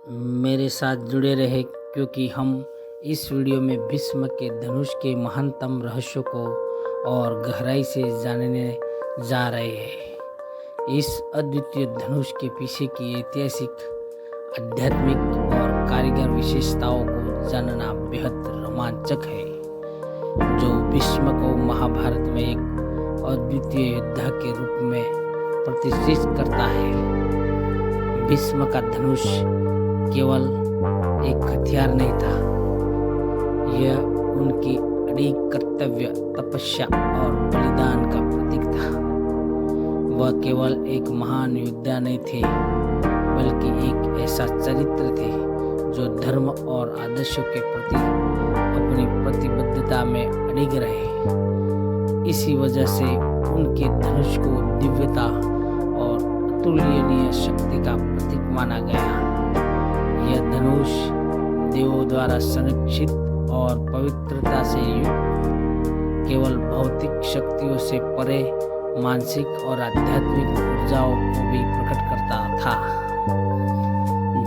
मेरे साथ जुड़े रहे क्योंकि हम इस वीडियो में भीष्म के धनुष के महानतम रहस्यों को और गहराई से जानने जा रहे हैं। इस अद्वितीय धनुष के पीछे की ऐतिहासिक, आध्यात्मिक और कारीगर विशेषताओं को जानना बेहद रोमांचक है, जो भीष्म को महाभारत में एक अद्वितीय योद्धा के रूप में प्रतिष्ठित करता है। भीष्म का धनुष केवल एक हथियार नहीं था, यह उनकी अड़िग कर्तव्य, तपस्या और बलिदान का प्रतीक था। वह केवल एक महान योद्धा नहीं थे, बल्कि एक ऐसा चरित्र थे जो धर्म और आदर्शों के प्रति अपनी प्रतिबद्धता में अड़िग रहे। इसी वजह से उनके धनुष को दिव्यता और अतुलनीय शक्ति का प्रतीक माना गया। यह धनुष देवों द्वारा संरक्षित और पवित्रता से युक्त, केवल भौतिक शक्तियों से परे मानसिक और आध्यात्मिक ऊर्जाओं को भी प्रकट करता था।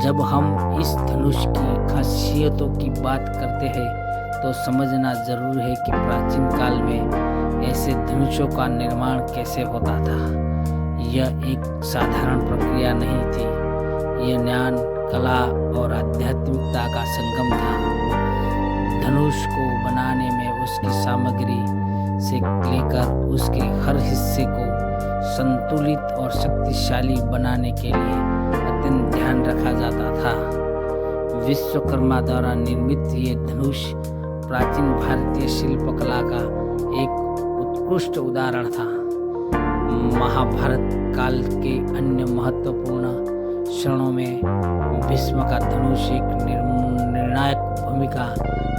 जब हम इस धनुष की खासियतों की बात करते हैं तो समझना जरूर है कि प्राचीन काल में ऐसे धनुषों का निर्माण कैसे होता था। यह एक साधारण प्रक्रिया नहीं थी, यह ज्ञान, कला और आध्यात्मिकता का संगम था। धनुष को बनाने में उसकी सामग्री से लेकर उसके हर हिस्से को संतुलित और शक्तिशाली बनाने के लिए अत्यंत ध्यान रखा जाता था। विश्वकर्मा द्वारा निर्मित ये धनुष प्राचीन भारतीय शिल्पकला का एक उत्कृष्ट उदाहरण था। महाभारत काल के अन्य महत्वपूर्ण क्षणों में भीष्म का धनुष एक निर्णायक भूमिका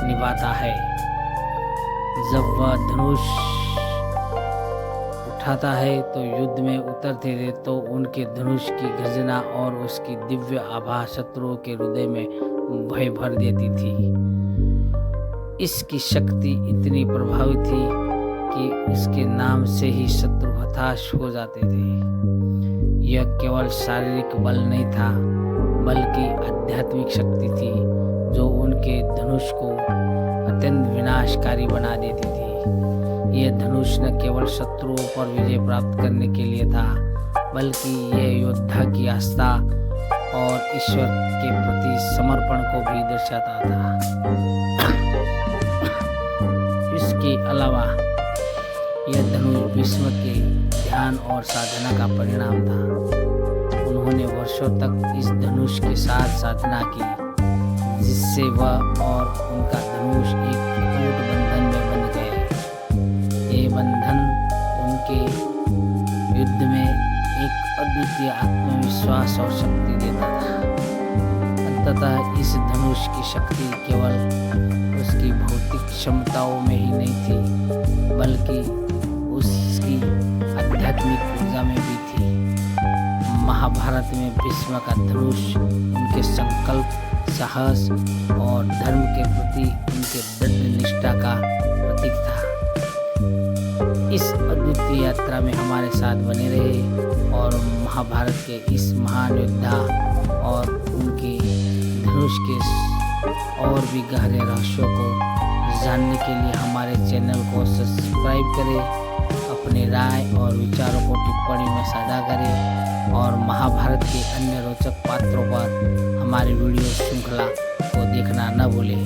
निभाता है। जब वह धनुष उठाता है तो युद्ध में उतरते थे तो उनके धनुष की गर्जना और उसकी दिव्य आभा शत्रुओं के हृदय में भय भर देती थी। इसकी शक्ति इतनी प्रभावी थी कि उसके नाम से ही शत्रु हताश हो जाते थे। यह केवल शारीरिक बल नहीं था, बल्कि आध्यात्मिक शक्ति थी जो उनके धनुष को अत्यंत विनाशकारी बना देती थी। यह धनुष न केवल शत्रुओं पर विजय प्राप्त करने के लिए था, बल्कि यह योद्धा की आस्था और ईश्वर के प्रति समर्पण को भी दर्शाता था। इसके अलावा यह धनुष भीष्म के ध्यान और साधना का परिणाम था। उन्होंने वर्षों तक इस धनुष के साथ साधना की, जिससे वह और उनका धनुष एक अटूट बंधन में बन गए। ये बंधन उनके युद्ध में एक अद्वितीय आत्मविश्वास और शक्ति देता था। अंततः इस धनुष की शक्ति केवल उसकी भौतिक क्षमताओं में ही नहीं थी, बल्कि उसकी आध्यात्मिक ऊर्जा में भी थी। महाभारत में भीष्म का धनुष उनके संकल्प, साहस और धर्म के प्रति उनके दृढ़ निष्ठा का प्रतीक था। इस अद्वितीय यात्रा में हमारे साथ बने रहे और महाभारत के इस महान योद्धा और उनके धनुष के और भी गहरे रहस्यों को जानने के लिए हमारे चैनल को सब्सक्राइब करें। अपनी राय और विचारों को टिप्पणी में साझा करें और महाभारत के अन्य रोचक पात्रों पर हमारी वीडियो श्रृंखला को देखना न भूलें।